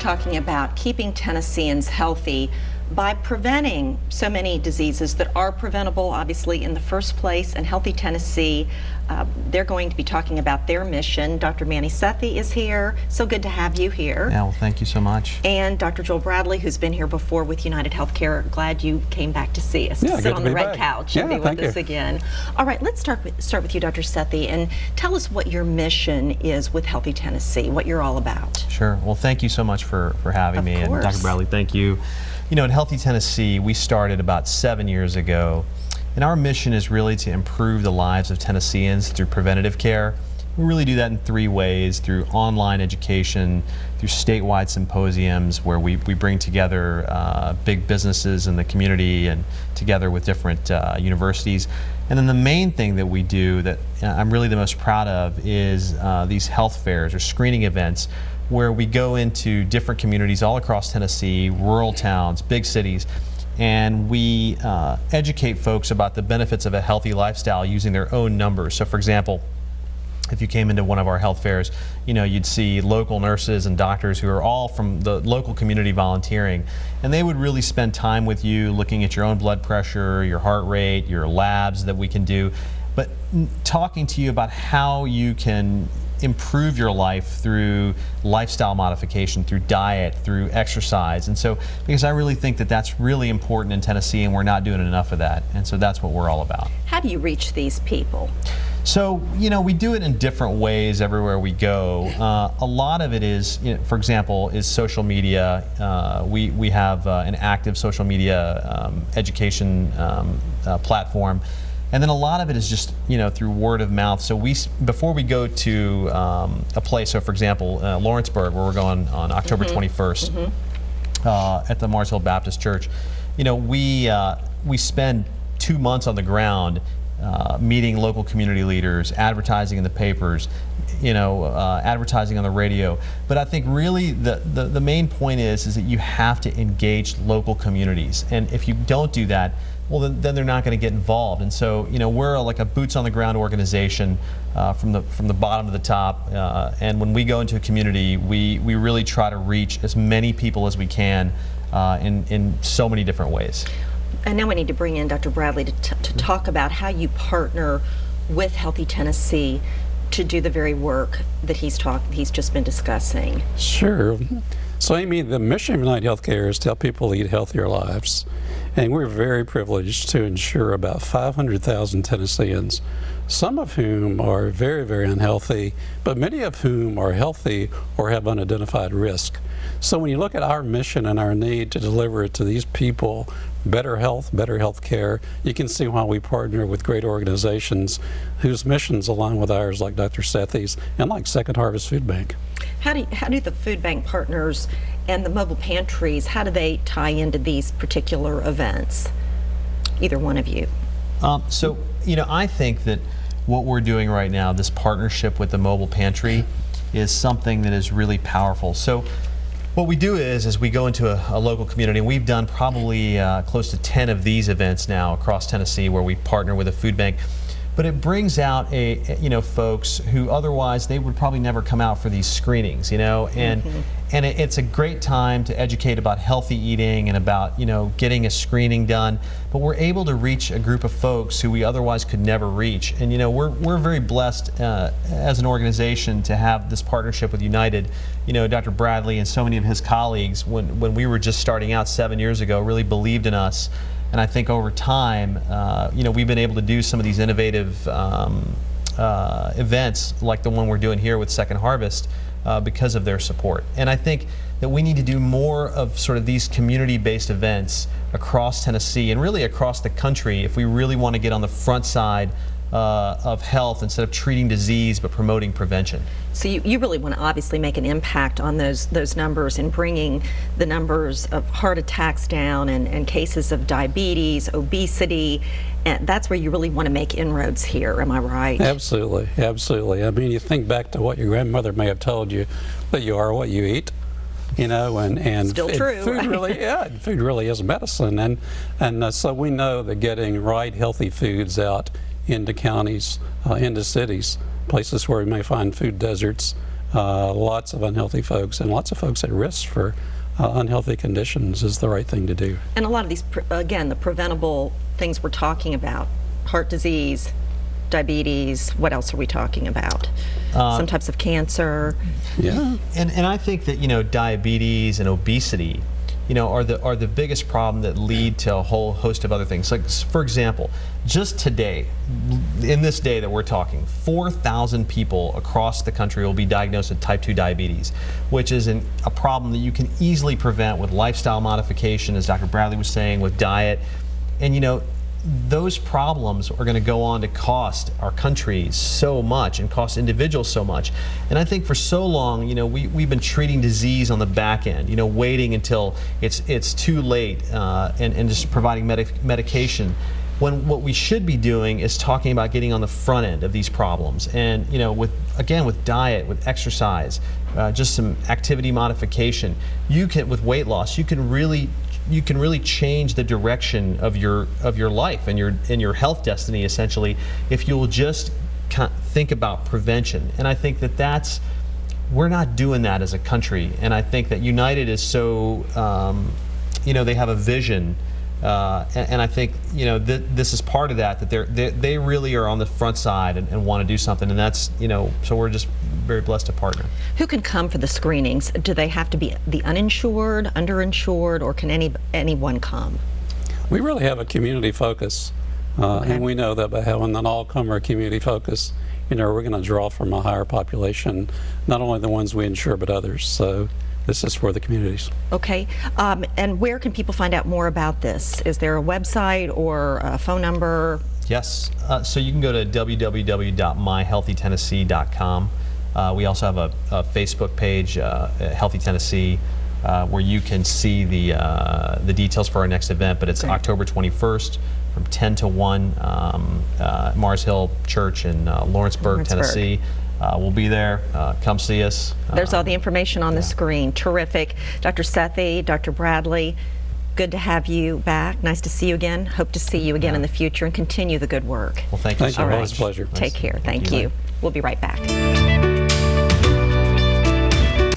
talking about keeping Tennesseans healthy by preventing so many diseases that are preventable, obviously, in the first place. And Healthy Tennessee, they're going to be talking about their mission. Dr. Manny Sethi is here. So good to have you here. Yeah, well, thank you so much. And Dr. Joel Bradley, who's been here before with United Healthcare. Glad you came back to see us, to sit on the red couch and be with us again. All right, let's start with you, Dr. Sethi, and tell us what your mission is with Healthy Tennessee, what you're all about. Sure. Well, thank you so much for having me. And Dr. Bradley, thank you. You know, at Healthy Tennessee, we started about 7 years ago, and our mission is really to improve the lives of Tennesseans through preventative care. We really do that in 3 ways: through online education, through statewide symposiums where we bring together big businesses in the community and together with different universities. And then the main thing that we do that I'm really the most proud of is these health fairs or screening events, where we go into different communities all across Tennessee, rural towns, big cities, and we educate folks about the benefits of a healthy lifestyle using their own numbers. So for example, if you came into one of our health fairs, you know, you'd see local nurses and doctors who are all from the local community volunteering, and they would really spend time with you looking at your own blood pressure, your heart rate, your labs that we can do, but talking to you about how you can improve your life through lifestyle modification, through diet, through exercise. And so, because I really think that that's really important in Tennessee, and we're not doing enough of that. And so that's what we're all about. How do you reach these people? So, you know, we do it in different ways everywhere we go. A lot of it is, you know, for example, is social media. We have an active social media education platform. And then a lot of it is just, you know, through word of mouth. So before we go to a place, so for example, Lawrenceburg, where we're going on October 21st at the Mars Hill Baptist Church, you know, we spend 2 months on the ground meeting local community leaders, advertising in the papers, you know, advertising on the radio. But I think really the main point is that you have to engage local communities. And if you don't do that, well, then they're not going to get involved. And so, you know, we're like a boots on the ground organization from the bottom to the top. And when we go into a community, we really try to reach as many people as we can in so many different ways. And now we need to bring in Dr. Bradley to talk about how you partner with Healthy Tennessee to do the very work that he's just been discussing. Sure. So Amy, the mission of United Healthcare is to help people lead healthier lives. And we're very privileged to ensure about 500,000 Tennesseans, some of whom are very, very unhealthy, but many of whom are healthy or have unidentified risk. So when you look at our mission and our need to deliver it to these people, better health care, you can see why we partner with great organizations whose missions align with ours, like Dr. Sethi's and like Second Harvest Food Bank. How do the food bank partners and the mobile pantries, how do they tie into these particular events? Either one of you. So, you know, I think that what we're doing right now, this partnership with the mobile pantry, is something that is really powerful. So what we do is we go into a local community, and we've done probably close to 10 of these events now across Tennessee where we partner with a food bank. But it brings out folks who otherwise they would probably never come out for these screenings, you know, and it's a great time to educate about healthy eating and about, you know, getting a screening done. But we're able to reach a group of folks who we otherwise could never reach. And you know, we're very blessed as an organization to have this partnership with United. You know, Dr. Bradley and so many of his colleagues, when we were just starting out 7 years ago, really believed in us. And I think over time, you know, we've been able to do some of these innovative events like the one we're doing here with Second Harvest because of their support. And I think that we need to do more of sort of these community-based events across Tennessee and really across the country if we really want to get on the front side of health instead of treating disease but promoting prevention. So you really want to obviously make an impact on those numbers and bringing the numbers of heart attacks down and cases of diabetes, obesity, and that's where you really want to make inroads here, am I right? Absolutely, absolutely. I mean, you think back to what your grandmother may have told you, that you are what you eat. You know, and still true. Food really, food really is medicine, and so we know that getting right, healthy foods out into counties, into cities, places where we may find food deserts, lots of unhealthy folks and lots of folks at risk for unhealthy conditions is the right thing to do. And a lot of these, again, the preventable things we're talking about, heart disease, diabetes, what else are we talking about? Some types of cancer. Yeah. And I think that, diabetes and obesity, are the biggest problem that lead to a whole host of other things. Like, for example, just today, in this day that we're talking, 4,000 people across the country will be diagnosed with type 2 diabetes, which is a problem that you can easily prevent with lifestyle modification, as Dr. Bradley was saying, with diet. And those problems are going to go on to cost our country so much and cost individuals so much. And I think for so long, we've been treating disease on the back end, waiting until it's too late and just providing medication. When what we should be doing is talking about getting on the front end of these problems. And with diet, with exercise, just some activity modification, with weight loss, you can really change the direction of your life and your health destiny, essentially, if you'll just think about prevention. And I think that we're not doing that as a country. And I think that United is so, they have a vision. And I think this is part of that they really are on the front side and want to do something, and that's so we're just very blessed to partner. Who can come for the screenings? Do they have to be the uninsured, underinsured, or can anyone come? We really have a community focus, and we know that by having an all-comer community focus, we're going to draw from a higher population, not only the ones we insure but others. So this is for the communities. Okay. And where can people find out more about this? Is there a website or a phone number? Yes. So you can go to www.myhealthytennessee.com. We also have a Facebook page, Healthy Tennessee, where you can see the details for our next event. But it's October 21st from 10 to 1, Mars Hill Church in Lawrenceburg, Tennessee. We'll be there. Come see us. There's all the information on the screen. Terrific. Dr. Sethi, Dr. Bradley, good to have you back. Nice to see you again. Hope to see you again in the future and continue the good work. Well, thank you so much. Always a pleasure. Take care. Thank you. We'll be right back.